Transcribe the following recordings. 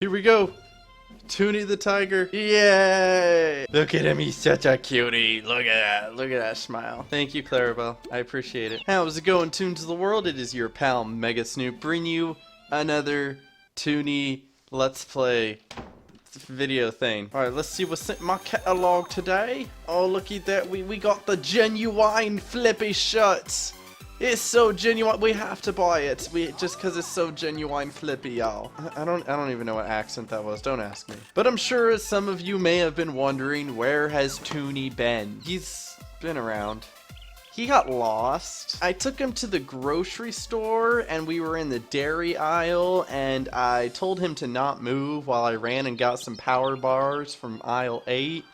Here we go. Toony the tiger. Yay! Look at him, he's such a cutie. Look at that smile. Thank you, Clarabelle. I appreciate it. How's it going, Toons of the World? It is your pal, Mega Snoop, bringing you another Toony Let's Play video thing. Alright, let's see what's in my catalog today. Oh, look at that. We got the genuine flippy shirts. It's so genuine. We have to buy it. Just because it's so genuine flippy, y'all. I don't even know what accent that was. Don't ask me. But I'm sure some of you may have been wondering, where has Toony been? He's been around. He got lost. I took him to the grocery store and we were in the dairy aisle and I told him to not move while I ran and got some power bars from aisle 8.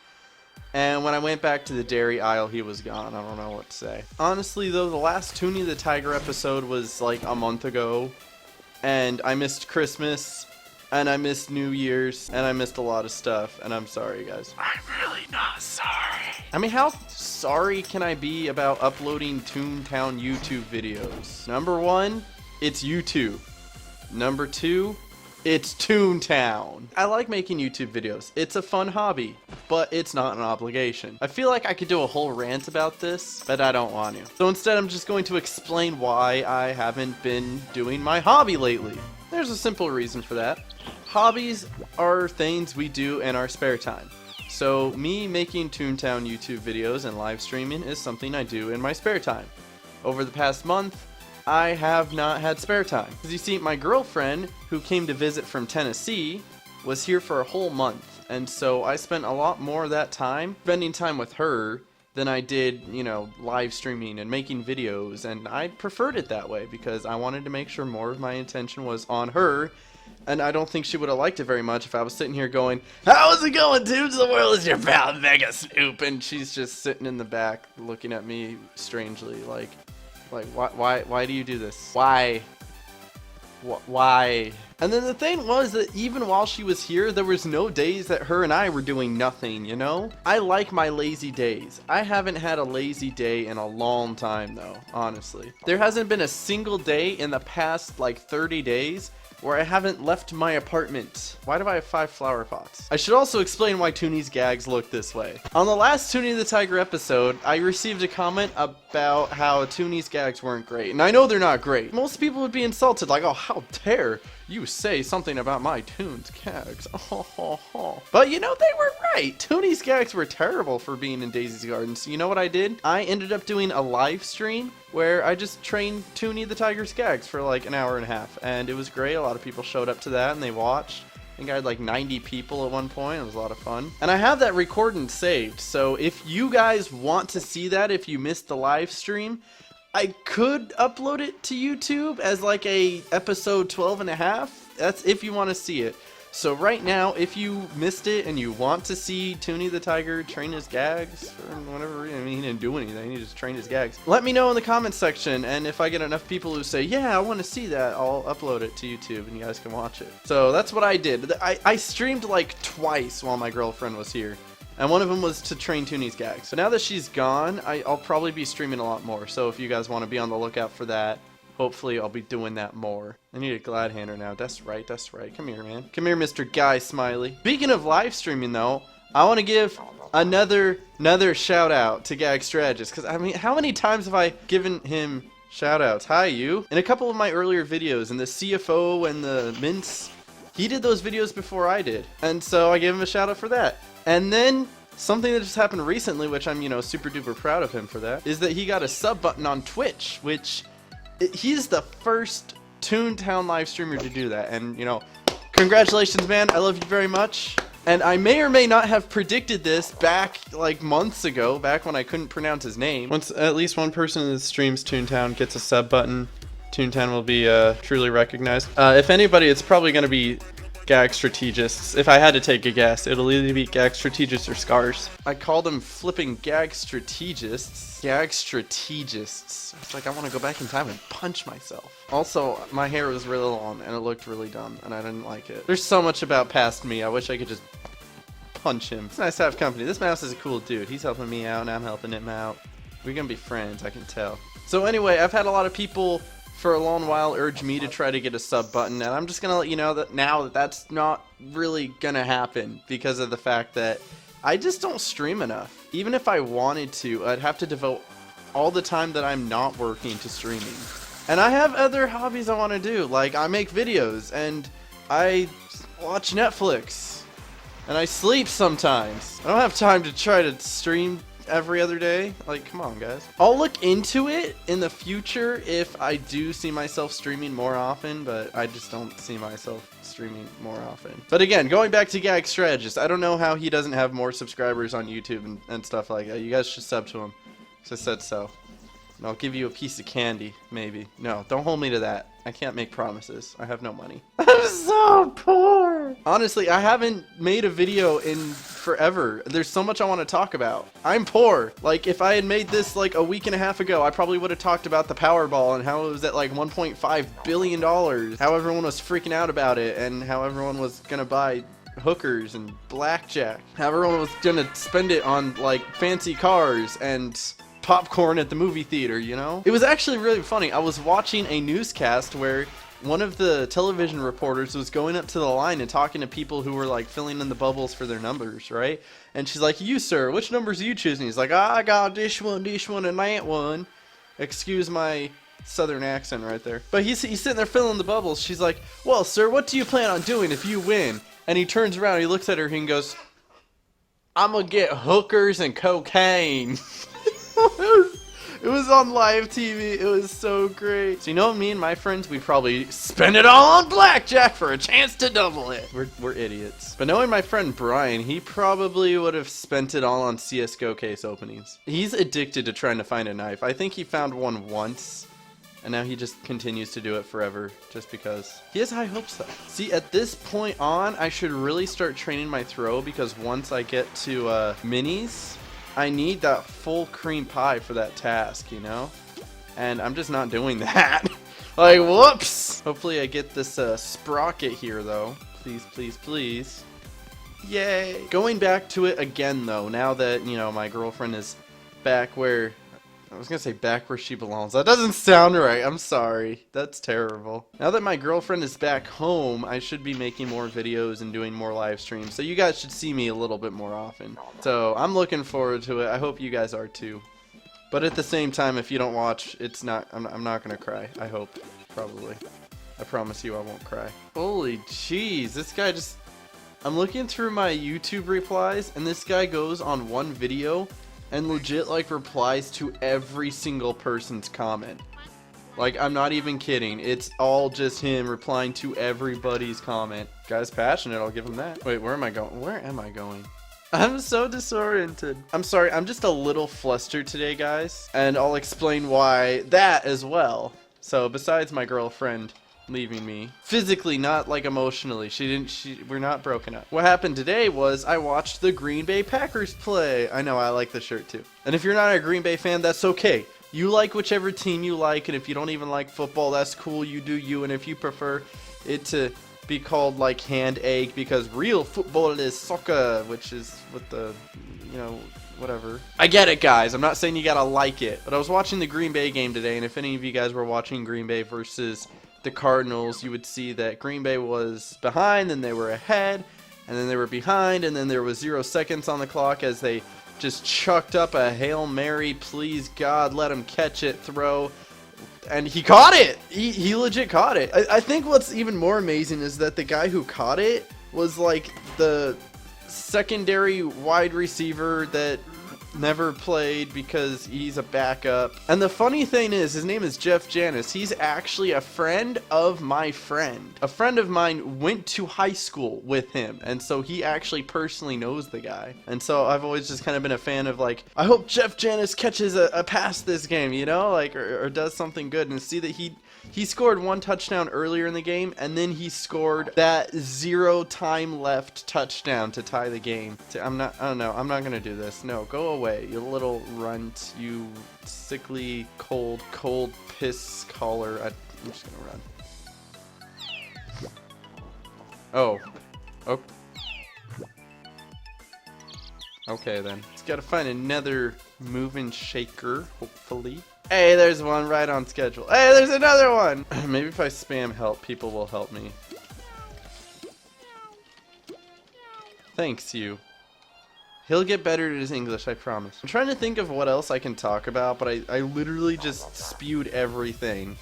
And when I went back to the dairy aisle, he was gone. I don't know what to say. Honestly, though, the last Toony the Tiger episode was like a month ago. And I missed Christmas. And I missed New Year's. And I missed a lot of stuff. And I'm sorry, guys. I'm really not sorry. I mean, how sorry can I be about uploading Toontown YouTube videos? Number one, it's YouTube. Number two, it's Toontown. I like making YouTube videos. It's a fun hobby, but it's not an obligation. I feel like I could do a whole rant about this, but I don't want to. So instead, I'm just going to explain why I haven't been doing my hobby lately. There's a simple reason for that. Hobbies are things we do in our spare time. So me making Toontown YouTube videos and live streaming is something I do in my spare time. Over the past month, I have not had spare time. Because you see, my girlfriend, who came to visit from Tennessee, was here for a whole month. And so I spent a lot more of that time spending time with her than I did, you know, live streaming and making videos. And I preferred it that way because I wanted to make sure more of my attention was on her. And I don't think she would have liked it very much if I was sitting here going, "How's it going, Toons of the World? It's your pal, Mega Snoop." And she's just sitting in the back looking at me strangely like, why do you do this? Why? Why? And then the thing was that even while she was here, there was no days that her and I were doing nothing, you know? I like my lazy days. I haven't had a lazy day in a long time, though, honestly. There hasn't been a single day in the past, like, 30 days where I haven't left my apartment. Why do I have 5 flower pots? I should also explain why Toony's gags look this way. On the last Toony the Tiger episode, I received a comment about how Toony's gags weren't great. And I know they're not great. Most people would be insulted, like, "Oh, how dare you say something about my Toon's gags." But you know, they were right. Toony's gags were terrible for being in Daisy's Garden. So you know what I did? I ended up doing a live stream where I just trained Toony the Tiger's gags for like an hour and a half. And it was great. A lot of people showed up to that and they watched. I think I had like 90 people at one point. It was a lot of fun. And I have that recording saved. So if you guys want to see that, if you missed the live stream, I could upload it to YouTube as like a episode 12 and a half. That's if you want to see it. So right now, if you missed it and you want to see Toony the Tiger train his gags for whatever reason, I mean, he didn't do anything, he just trained his gags. Let me know in the comments section, and if I get enough people who say, "Yeah, I want to see that," I'll upload it to YouTube and you guys can watch it. So that's what I did. I streamed like twice while my girlfriend was here. And one of them was to train Toony's gags. So now that she's gone, I'll probably be streaming a lot more. So if you guys want to be on the lookout for that, hopefully I'll be doing that more. I need a glad hander now. That's right, that's right. Come here, man. Come here, Mr. Guy Smiley. Speaking of live streaming, though, I want to give another shout out to Gag Strategist. Because, I mean, how many times have I given him shout outs? Hi, you. In a couple of my earlier videos, in the CFO and the Mints, he did those videos before I did. And so I gave him a shout out for that. And then something that just happened recently, which I'm, you know, super duper proud of him for that, is that he got a sub button on Twitch, which he's the first Toontown live streamer to do that. And, you know, congratulations, man. I love you very much. And I may or may not have predicted this back like months ago, back when I couldn't pronounce his name. Once at least one person that streams Toontown gets a sub button, Toontown will be truly recognized. If anybody, it's probably going to be Gag Strategists. If I had to take a guess, it'll either be Gag Strategists or Scars. I called them flipping Gag Strategists. Gag Strategists. It's like I want to go back in time and punch myself. Also, my hair was really long and it looked really dumb and I didn't like it. There's so much about past me. I wish I could just punch him. It's nice to have company. This mouse is a cool dude. He's helping me out and I'm helping him out. We're gonna be friends, I can tell. So anyway, I've had a lot of people for a long while urged me to try to get a sub button, and I'm just gonna let you know that now that that's not really gonna happen because of the fact that I just don't stream enough. Even if I wanted to, I'd have to devote all the time that I'm not working to streaming. And I have other hobbies I want to do, like I make videos, and I watch Netflix, and I sleep sometimes. I don't have time to try to stream every other day. Like, come on, guys. I'll look into it in the future if I do see myself streaming more often, but I just don't see myself streaming more often. But again, going back to Gag Strategist, I don't know how he doesn't have more subscribers on YouTube and stuff like that. You guys should sub to him. I said so. And I'll give you a piece of candy, maybe. No, don't hold me to that. I can't make promises. I have no money. I'm so poor! Honestly, I haven't made a video in forever. There's so much I want to talk about. I'm poor. Like, if I had made this like a week and a half ago, I probably would have talked about the Powerball and how it was at like $1.5 billion. How everyone was freaking out about it and how everyone was gonna buy hookers and blackjack. How everyone was gonna spend it on like fancy cars and popcorn at the movie theater, you know? It was actually really funny. I was watching a newscast where one of the television reporters was going up to the line and talking to people who were like filling in the bubbles for their numbers, right? And she's like, "You, sir, which numbers are you choosing?" He's like, "I got this one, and that one." Excuse my southern accent right there. But he's sitting there filling the bubbles. She's like, "Well, sir, what do you plan on doing if you win?" And he turns around and he looks at her and he goes, "I'm gonna get hookers and cocaine." It was on live TV. It was so great. So you know, me and my friends, we probably spend it all on blackjack for a chance to double it. We're idiots. But knowing my friend Brian, he probably would have spent it all on CSGO case openings. He's addicted to trying to find a knife. I think he found one once, and now he just continues to do it forever just because. He has high hopes though. See, at this point on, I should really start training my throw, because once I get to minis, I need that full cream pie for that task, you know? And I'm just not doing that. Like, whoops! Hopefully I get this sprocket here, though. Please, please, please. Yay! Going back to it again, though, now that, you know, my girlfriend is back where... I was gonna say back where she belongs. That doesn't sound right. I'm sorry. That's terrible. Now that my girlfriend is back home, I should be making more videos and doing more live streams. So you guys should see me a little bit more often. So I'm looking forward to it. I hope you guys are too. But at the same time, if you don't watch, it's not. I'm not gonna cry. I hope. Probably. I promise you I won't cry. Holy jeez. This guy just... I'm looking through my YouTube replies, and this guy goes on one video and legit like replies to every single person's comment. Like, I'm not even kidding. It's all just him replying to everybody's comment. Guy's passionate, I'll give him that. Wait, where am I going? Where am I going? I'm so disoriented. I'm sorry, I'm just a little flustered today, guys. And I'll explain why that as well. So, besides my girlfriend leaving me physically, not like emotionally, we're not broken up. What happened today was I watched the Green Bay Packers play. I know, I like the shirt too. And if you're not a Green Bay fan, that's okay. You like whichever team you like, and if you don't even like football, that's cool. You do you. And if you prefer it to be called like hand egg because real football is soccer, which is what the, you know, whatever. I get it, guys. I'm not saying you gotta like it, but I was watching the Green Bay game today, and if any of you guys were watching Green Bay versus the Cardinals, you would see that Green Bay was behind, then they were ahead, and then they were behind, and then there was 0 seconds on the clock as they just chucked up a Hail Mary, please God, let him catch it, throw, and he caught it! He legit caught it. I think what's even more amazing is that the guy who caught it was like the secondary wide receiver that never played because he's a backup. And the funny thing is, his name is Jeff Janis. He's actually a friend of my friend. A friend of mine went to high school with him, and so he actually personally knows the guy. And so I've always just kind of been a fan of, like, I hope Jeff Janis catches a pass this game, you know, like, or does something good. And see that he scored 1 touchdown earlier in the game, and then he scored that 0 time left touchdown to tie the game. I don't know, I'm not gonna do this. No, go away, you little runt, you sickly, cold piss collar. I'm just gonna run. Oh. Okay then. Just gotta find another moving shaker, hopefully. Hey, there's one right on schedule. Hey, there's another one! Maybe if I spam help, people will help me. Thanks, you. He'll get better at his English, I promise. I'm trying to think of what else I can talk about, but I literally just spewed everything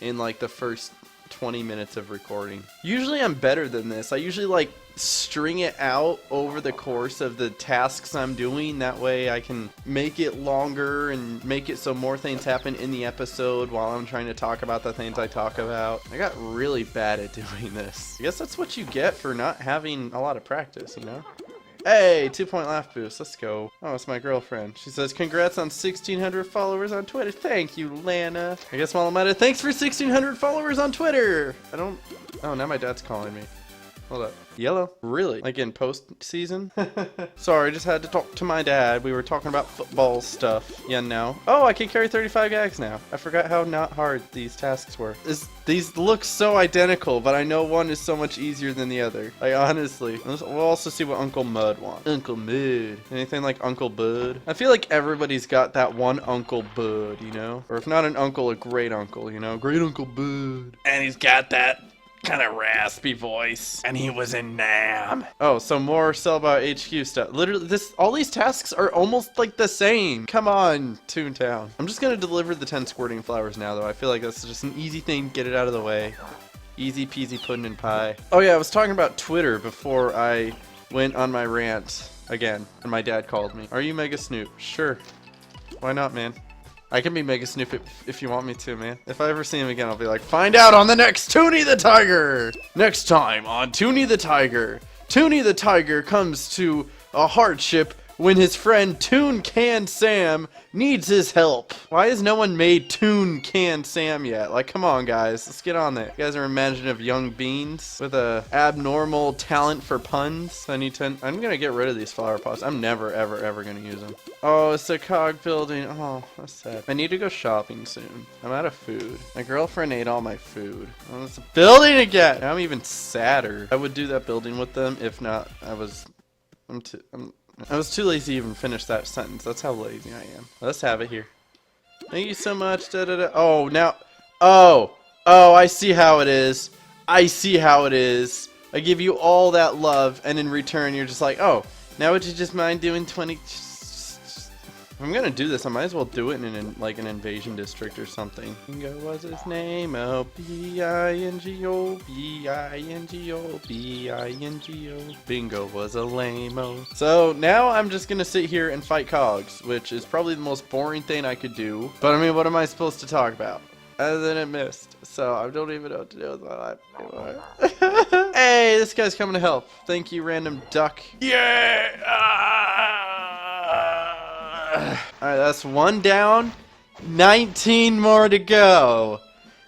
in like the first 20 minutes of recording. Usually I'm better than this. I usually like string it out over the course of the tasks I'm doing. That way I can make it longer and make it so more things happen in the episode while I'm trying to talk about the things I talk about. I got really bad at doing this. I guess that's what you get for not having a lot of practice, you know? Hey, 2-point laugh boost. Let's go. Oh, it's my girlfriend. She says, congrats on 1,600 followers on Twitter. Thank you, Lana. I guess while I'm at it, thanks for 1,600 followers on Twitter. Oh, now my dad's calling me. Hold up. Yellow? Really? Like in post-season? Sorry, just had to talk to my dad. We were talking about football stuff. Yeah, no. Oh, I can carry 35 gags now. I forgot how not hard these tasks were. These look so identical, but I know one is so much easier than the other. Like, honestly. We'll also see what Uncle Mud wants. Uncle Mud. Anything like Uncle Bud? I feel like everybody's got that one Uncle Bud, you know? Or if not an uncle, a great uncle, you know? Great Uncle Bud. And he's got that kind of raspy voice, and he was in Nam. Oh, so more Cellbot HQ stuff. Literally, all these tasks are almost like the same. Come on, Toontown. I'm just gonna deliver the 10 squirting flowers now, though. I feel like that's just an easy thing. Get it out of the way. Easy peasy pudding and pie. Oh yeah, I was talking about Twitter before I went on my rant again, and my dad called me. Are you Mega Snoop? Sure. Why not, man? I can be Mega Snoop if you want me to, man. If I ever see him again, I'll be like, find out on the next Toony the Tiger! Next time on Toony the Tiger. Toony the Tiger comes to a hardship when his friend Toon Can Sam needs his help. Why has no one made Toon Can Sam yet? Like, come on, guys. Let's get on that. You guys are imaginative young beans with a abnormal talent for puns. I need 10. I'm gonna get rid of these flower pots. I'm never, ever, ever gonna use them. Oh, it's a cog building. Oh, that's sad. I need to go shopping soon. I'm out of food. My girlfriend ate all my food. Oh, it's a building again. Now I'm even sadder. I would do that building with them if not. I was too lazy to even finish that sentence. That's how lazy I am. Let's have it here. Thank you so much. Da, da, da. Oh, now. Oh, I see how it is. I see how it is. I give you all that love, and in return, you're just like, oh, now would you just mind doing 20? If I'm gonna do this, I might as well do it in like an invasion district or something. Bingo was his name. Oh, B-I-N-G-O, B-I-N-G-O, B-I-N-G-O. Bingo was a lame-o. So now I'm just gonna sit here and fight cogs, which is probably the most boring thing I could do. But I mean, what am I supposed to talk about? Other than it missed. So I don't even know what to do with my life anymore. Hey, this guy's coming to help. Thank you, random duck. Yeah! Alright, that's one down. 19 more to go.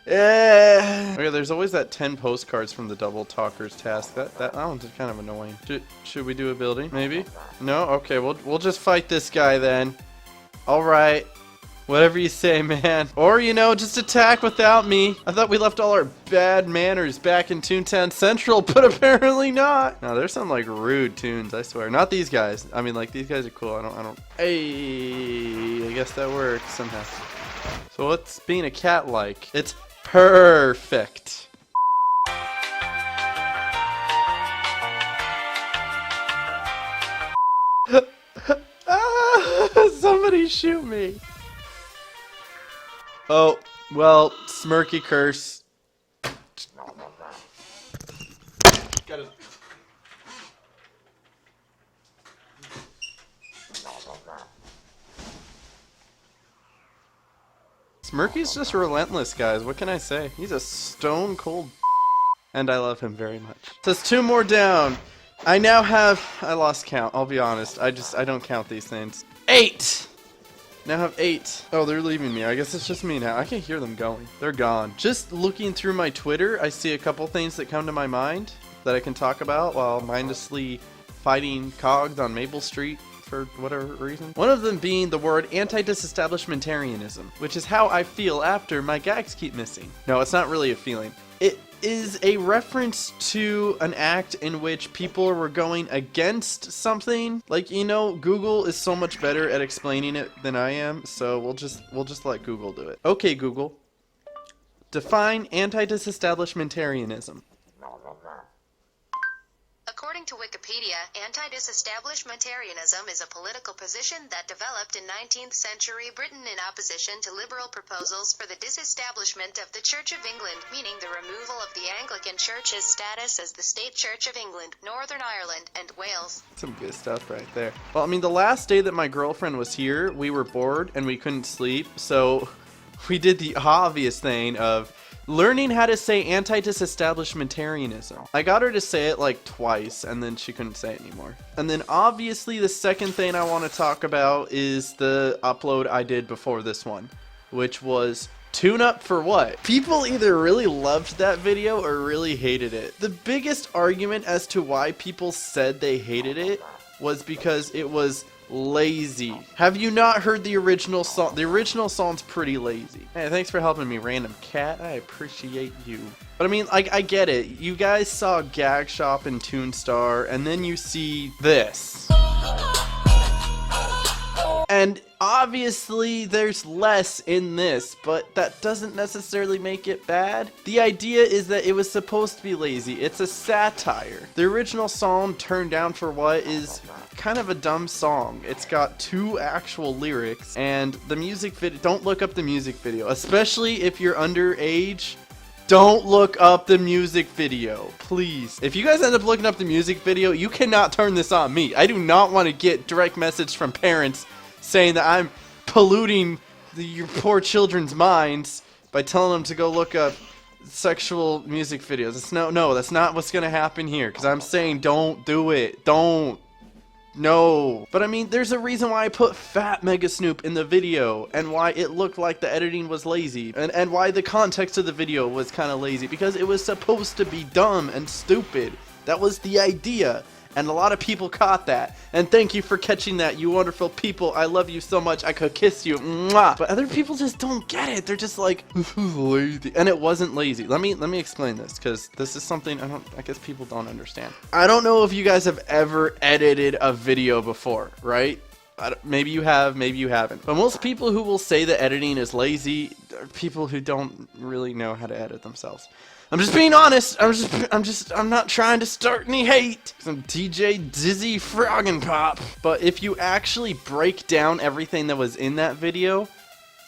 Okay, there's always that 10 postcards from the double talkers task. That one's kind of annoying. Should we do a building? Maybe? No? Okay, we'll just fight this guy then. Alright. Whatever you say, man. Or, you know, just attack without me. I thought we left all our bad manners back in Toontown Central, but apparently not. No, there's some, like, rude tunes, I swear. Not these guys. I mean, like, these guys are cool. I don't... Hey, I guess that works somehow. So what's being a cat like? It's perfect. Somebody shoot me. Oh, well, Smirky curse. Gotta... Smirky's just relentless, guys. What can I say? He's a stone cold and I love him very much. Says 2 more down. I now have... I lost count, I'll be honest. I don't count these things. 8! Now have 8. Oh, they're leaving me. I guess it's just me now. I can hear them going. They're gone. Just looking through my Twitter, I see a couple things that come to my mind that I can talk about while mindlessly fighting cogs on Maple Street for whatever reason. One of them being the word anti-disestablishmentarianism, which is how I feel after my gags keep missing. No, it's not really a feeling. is a reference to an act in which people were going against something. Like, you know, Google is so much better at explaining it than I am, so we'll just let Google do it. Okay, Google. Define anti-disestablishmentarianism. According to Wikipedia, anti-disestablishmentarianism is a political position that developed in 19th century Britain in opposition to liberal proposals for the disestablishment of the Church of England, meaning the removal of the Anglican Church's status as the state Church of England, Northern Ireland, and Wales. Some good stuff right there. Well, I mean, the last day that my girlfriend was here, we were bored and we couldn't sleep, so we did the obvious thing of learning how to say anti-disestablishmentarianism. I got her to say it like twice, and then she couldn't say it anymore. And then obviously the second thing I want to talk about is the upload I did before this one, which was Tune Up for what? People either really loved that video or really hated it. The biggest argument as to why people said they hated it was because it was lazy. Have you not heard the original song? The original song's pretty lazy. Hey, thanks for helping me, random cat. I appreciate you. But I mean, like, I get it. You guys saw Gag Shop and Toonstar, and then you see this. And obviously there's less in this, but that doesn't necessarily make it bad. The idea is that it was supposed to be lazy. It's a satire. The original song, Turned Down for What, is kind of a dumb song. It's got 2 actual lyrics, and the music video, don't look up the music video, especially if you're underage. Don't look up the music video, please. If you guys end up looking up the music video, you cannot turn this on me. I do not want to get direct message from parents saying that I'm polluting your poor children's minds by telling them to go look up sexual music videos. It's no, that's not what's gonna happen here, because I'm saying don't do it. Don't. No. But I mean, there's a reason why I put Fat Mega Snoop in the video, and why it looked like the editing was lazy, and why the context of the video was kind of lazy, because it was supposed to be dumb and stupid. That was the idea. And a lot of people caught that. And thank you for catching that, you wonderful people. I love you so much. I could kiss you. Mwah. But other people just don't get it. They're just like, this is lazy. And it wasn't lazy. Let me explain this, because this is something I guess people don't understand. I don't know if you guys have ever edited a video before, right? Maybe you have, maybe you haven't. But most people who will say that editing is lazy are people who don't really know how to edit themselves. I'm just being honest. I'm not trying to start any hate. Some DJ Dizzy Froggin' Pop. But if you actually break down everything that was in that video,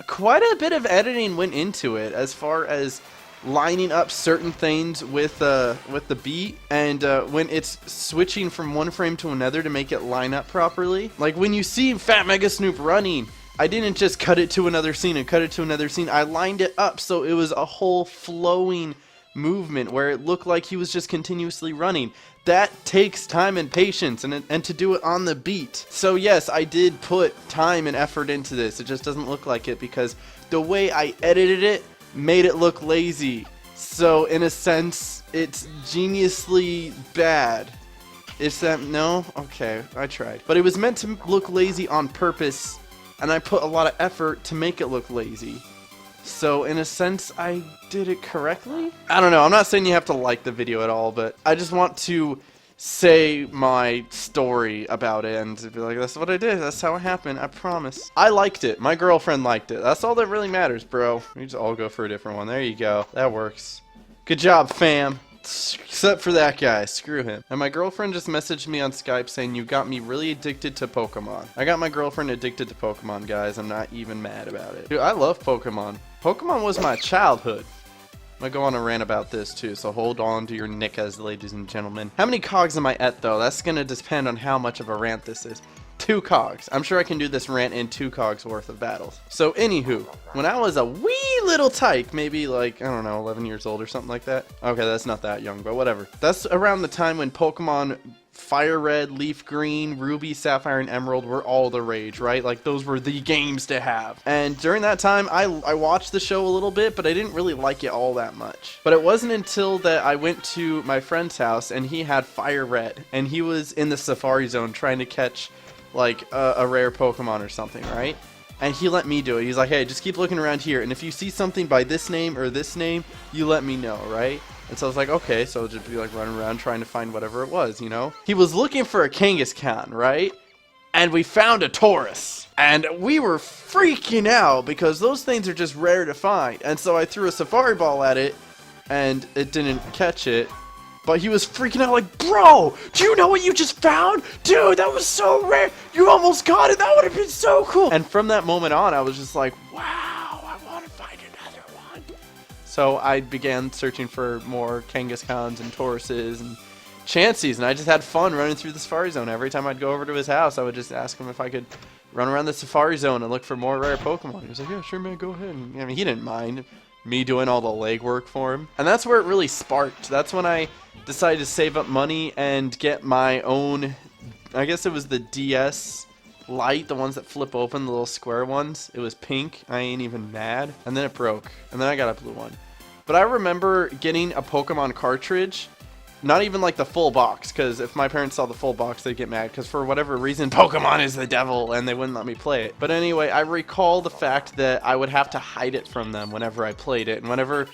quite a bit of editing went into it, as far as lining up certain things with the beat, and when it's switching from one frame to another to make it line up properly. Like when you see Fat Mega Snoop running, I didn't just cut it to another scene and cut it to another scene. I lined it up so it was a whole flowing movement where it looked like he was just continuously running. That takes time and patience, and to do it on the beat. So yes, I did put time and effort into this. It just doesn't look like it because the way I edited it made it look lazy. So in a sense, it's geniusly bad. Is that no? Okay, I tried. But it was meant to look lazy on purpose, and I put a lot of effort to make it look lazy. So in a sense, I did it correctly? I don't know. I'm not saying you have to like the video at all, but I just want to say my story about it and be like, that's what I did. That's how it happened. I promise. I liked it. My girlfriend liked it. That's all that really matters, bro. We just all go for a different one. There you go. That works. Good job, fam. Except for that guy. Screw him. And my girlfriend just messaged me on Skype saying, you got me really addicted to Pokemon. I got my girlfriend addicted to Pokemon, guys. I'm not even mad about it. Dude, I love Pokemon. Pokemon was my childhood. I'm gonna go on a rant about this too, so hold on to your knickas, ladies and gentlemen. How many cogs am I at, though? That's gonna depend on how much of a rant this is. 2 cogs. I'm sure I can do this rant in 2 cogs worth of battles. So, anywho, when I was a wee little tyke, maybe like, I don't know, 11 years old or something like that. Okay, that's not that young, but whatever. That's around the time when Pokemon Fire Red, Leaf Green, Ruby, Sapphire, and Emerald were all the rage, right? Like, those were the games to have. And during that time, I watched the show a little bit, but I didn't really like it all that much. But it wasn't until that I went to my friend's house, and he had Fire Red, and he was in the Safari Zone trying to catch like a rare Pokemon or something, right? And he let me do it. He's like, hey, just keep looking around here, and if you see something by this name or this name, you let me know, right? And so I was like, okay, so I'll just be like running around trying to find whatever it was, you know? He was looking for a Kangaskhan, right? And we found a Taurus. And we were freaking out because those things are just rare to find. And so I threw a safari ball at it and it didn't catch it. But he was freaking out like, bro, do you know what you just found? Dude, that was so rare. You almost got it. That would have been so cool. And from that moment on, I was just like, wow, I want to find another one. So I began searching for more Kangaskhan's and Tauruses and Chanseys, and I just had fun running through the Safari Zone. Every time I'd go over to his house, I would just ask him if I could run around the Safari Zone and look for more rare Pokemon. He was like, yeah, sure, man, go ahead. And, I mean, he didn't mind me doing all the legwork for him. And that's where it really sparked. That's when I decided to save up money and get my own, I guess it was the DS Lite, the ones that flip open, the little square ones. It was pink. I ain't even mad. And then it broke. And then I got a blue one. But I remember getting a Pokemon cartridge. Not even like the full box, because if my parents saw the full box, they'd get mad, because for whatever reason, Pokemon is the devil, and they wouldn't let me play it. But anyway, I recall the fact that I would have to hide it from them whenever I played it, and whenever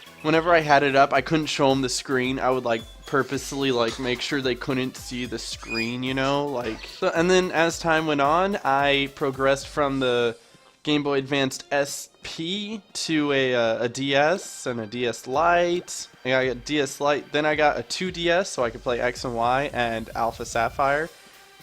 I had it up, I couldn't show them the screen. I would like purposely like make sure they couldn't see the screen, you know, like. So, and then as time went on, I progressed from the Game Boy Advanced SP to a DS and a DS Lite. I got a DS Lite, then I got a 2DS so I could play X and Y and Alpha Sapphire.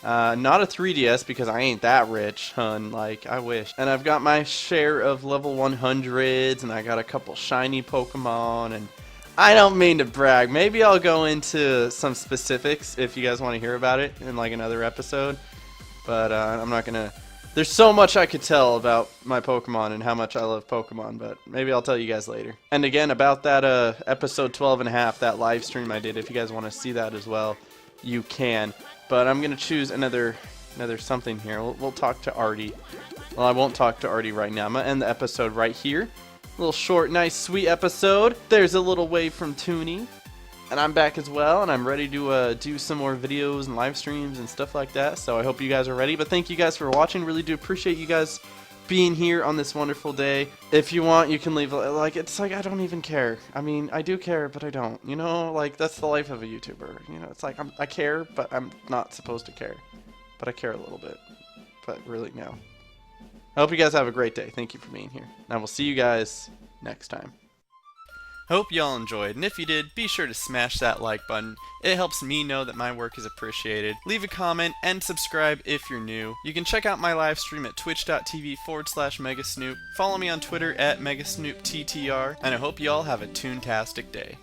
Not a 3DS because I ain't that rich, hun, like, I wish. And I've got my share of level 100s, and I got a couple shiny Pokemon, and I don't mean to brag. Maybe I'll go into some specifics if you guys want to hear about it in like another episode. But I'm not gonna. There's so much I could tell about my Pokemon and how much I love Pokemon, but maybe I'll tell you guys later. And again, about that episode 12 and a half, that live stream I did, if you guys want to see that as well, you can. But I'm going to choose another something here. We'll talk to Artie. Well, I won't talk to Artie right now. I'm going to end the episode right here. A little short, nice, sweet episode. There's a little wave from Toony. And I'm back as well, and I'm ready to do some more videos and live streams and stuff like that. So I hope you guys are ready. But thank you guys for watching. Really do appreciate you guys being here on this wonderful day. If you want, you can leave like it's like I don't even care. I mean, I do care, but I don't. You know, like that's the life of a YouTuber. You know, it's like I care, but I'm not supposed to care. But I care a little bit. But really, no. I hope you guys have a great day. Thank you for being here. And I will see you guys next time. Hope y'all enjoyed, and if you did, be sure to smash that like button. It helps me know that my work is appreciated. Leave a comment and subscribe if you're new. You can check out my live stream at twitch.tv/Megasnoop. Follow me on Twitter at MegasnoopTTR, and I hope y'all have a toontastic day.